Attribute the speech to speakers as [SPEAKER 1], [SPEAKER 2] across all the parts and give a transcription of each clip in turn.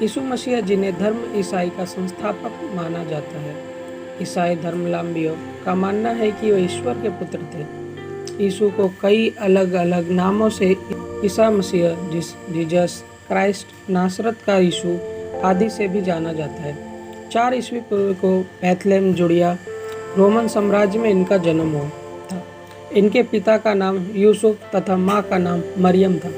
[SPEAKER 1] यीशु मसीह जिन्हें धर्म ईसाई का संस्थापक माना जाता है। ईसाई धर्मावलंबियों का मानना है कि वे ईश्वर के पुत्र थे। यीशु को कई अलग अलग नामों से ईसा मसीह, जीसस क्राइस्ट, नासरत का यीशु आदि से भी जाना जाता है। 4 ईस्वी पूर्व को बैथलेम जुड़िया रोमन साम्राज्य में इनका जन्म हुआ था। इनके पिता का नाम यूसुफ तथा माँ का नाम मरियम था।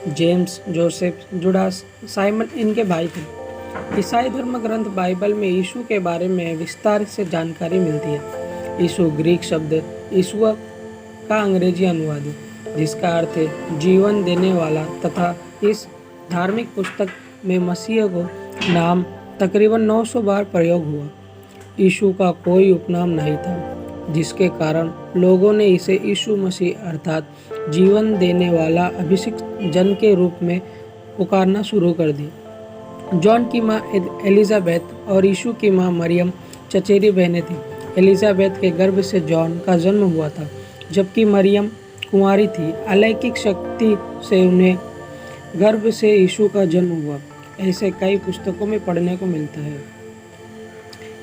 [SPEAKER 1] जेम्स, जोसेफ, जुडास, साइमन इनके भाई थे। ईसाई धर्म ग्रंथ बाइबल में यीशु के बारे में विस्तार से जानकारी मिलती है। यीशु ग्रीक शब्द ईश्वर का अंग्रेजी अनुवाद है, जिसका अर्थ है जीवन देने वाला, तथा इस धार्मिक पुस्तक में मसीह को नाम तकरीबन 900 बार प्रयोग हुआ। यीशु का कोई उपनाम नहीं था, जिसके कारण लोगों ने इसे यीशु मसीह अर्थात जीवन देने वाला अभिषिक्त जन के रूप में पुकारना शुरू कर दिया। जॉन की माँ एलिजाबेथ और यीशु की माँ मरियम चचेरी बहनें थीं। एलिजाबेथ के गर्भ से जॉन का जन्म हुआ था, जबकि मरियम कुंवारी थी। अलौकिक शक्ति से उन्हें गर्भ से यीशु का जन्म हुआ, ऐसे कई पुस्तकों में पढ़ने को मिलता है।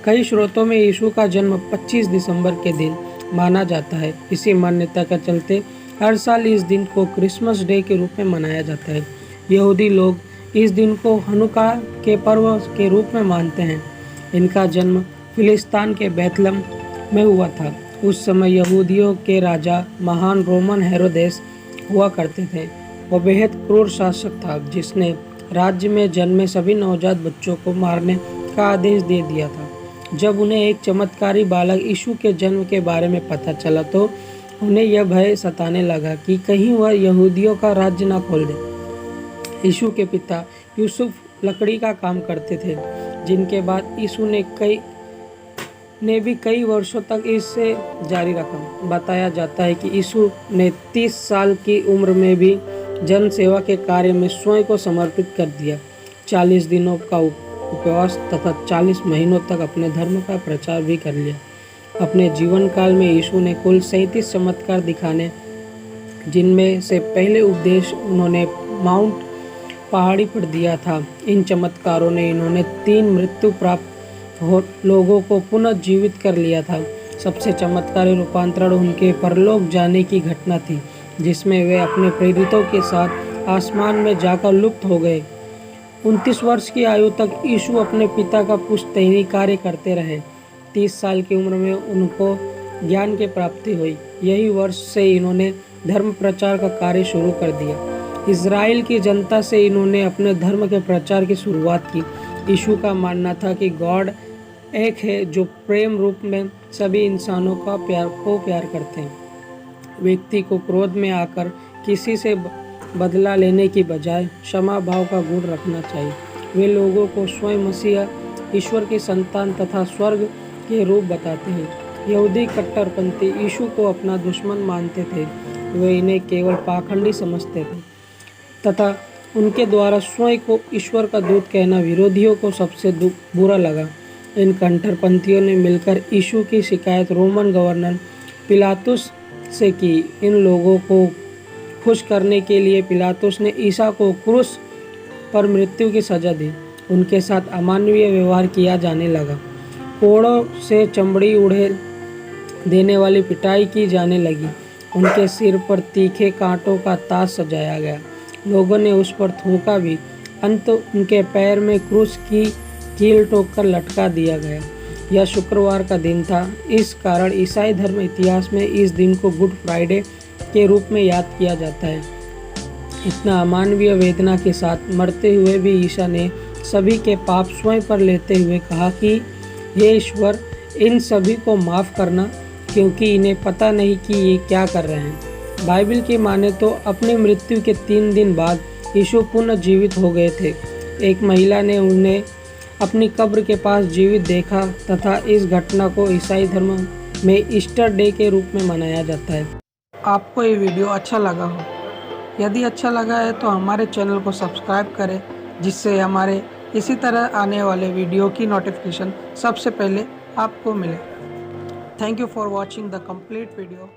[SPEAKER 1] कई स्रोतों में यीशु का जन्म 25 दिसंबर के दिन माना जाता है। इसी मान्यता के चलते हर साल इस दिन को क्रिसमस डे के रूप में मनाया जाता है। यहूदी लोग इस दिन को हनुका के पर्व के रूप में मानते हैं। इनका जन्म फिलिस्तीन के बैथलहम में हुआ था। उस समय यहूदियों के राजा महान रोमन हेरोदेस हुआ करते थे। वह बेहद क्रूर शासक था, जिसने राज्य में जन्मे सभी नवजात बच्चों को मारने का आदेश दे दिया था। जब उन्हें एक चमत्कारी बालक यीशु के जन्म के बारे में पता चला तो उन्हें यह भय सताने लगा कि कहीं वह यहूदियों का राज्य न खोल दे। यीशु के पिता यूसुफ लकड़ी का काम करते थे, जिनके बाद यीशु ने भी कई वर्षों तक इसे जारी रखा। बताया जाता है कि यीशु ने 30 साल की उम्र में भी जन सेवा के कार्य में स्वयं को समर्पित कर दिया। 40 दिनों का उपवास तथा 40 महीनों तक अपने धर्म का प्रचार भी कर लिया। अपने जीवन काल में यीशु ने कुल 37 चमत्कार दिखाने, जिनमें से पहले उपदेश उन्होंने माउंट पहाड़ी पर दिया था। इन चमत्कारों ने इन्होंने 3 मृत्यु प्राप्त लोगों को पुनः जीवित कर लिया था। सबसे चमत्कारी रूपांतरण उनके परलोक जाने की घटना थी, जिसमें वे अपने प्रेरितों के साथ आसमान में जाकर लुप्त हो गए। 29 वर्ष की आयु तक यीशु अपने पिता का पुश्तैनी कार्य करते रहे। 30 साल की उम्र में उनको ज्ञान की प्राप्ति हुई। यही वर्ष से इन्होंने धर्म प्रचार का कार्य शुरू कर दिया। इज़राइल की जनता से इन्होंने अपने धर्म के प्रचार की शुरुआत की। यीशु का मानना था कि गॉड एक है, जो प्रेम रूप में सभी इंसानों का प्यार करते हैं। व्यक्ति को क्रोध में आकर किसी से बदला लेने की बजाय क्षमा भाव का गुण रखना चाहिए। वे लोगों को स्वयं मसीह, ईश्वर की संतान तथा स्वर्ग के रूप बताते हैं। यहूदी कट्टरपंथी यीशु को अपना दुश्मन मानते थे। वे इन्हें केवल पाखंडी समझते थे तथा उनके द्वारा स्वयं को ईश्वर का दूत कहना विरोधियों को सबसे बुरा लगा। इन कट्टरपंथियों ने मिलकर यीशु की शिकायत रोमन गवर्नर पिलातुस से की। इन लोगों को खुश करने के लिए पिलातुस ने ईसा को क्रूस पर मृत्यु की सजा दी। उनके साथ अमानवीय व्यवहार किया जाने लगा। कोड़ों से चमड़ी उड़ेल देने वाली पिटाई की जाने लगी। उनके सिर पर तीखे कांटों का ताज सजाया गया। लोगों ने उस पर थूका भी। अंत उनके पैर में क्रूस की कील ठोक कर लटका दिया गया। यह शुक्रवार का दिन था। इस कारण ईसाई धर्म इतिहास में इस दिन को गुड फ्राइडे के रूप में याद किया जाता है। इतना अमानवीय वेदना के साथ मरते हुए भी ईसा ने सभी के पाप स्वयं पर लेते हुए कहा कि हे ईश्वर, इन सभी को माफ़ करना, क्योंकि इन्हें पता नहीं कि ये क्या कर रहे हैं। बाइबल की माने तो अपनी मृत्यु के 3 दिन बाद यीशु पुनः जीवित हो गए थे। एक महिला ने उन्हें अपनी कब्र के पास जीवित देखा तथा इस घटना को ईसाई धर्म में ईस्टर डे के रूप में मनाया जाता है। आपको ये वीडियो अच्छा लगा हो? यदि अच्छा लगा है तो हमारे चैनल को सब्सक्राइब करें, जिससे हमारे इसी तरह आने वाले वीडियो की नोटिफिकेशन सबसे पहले आपको मिले। Thank you for watching the complete video.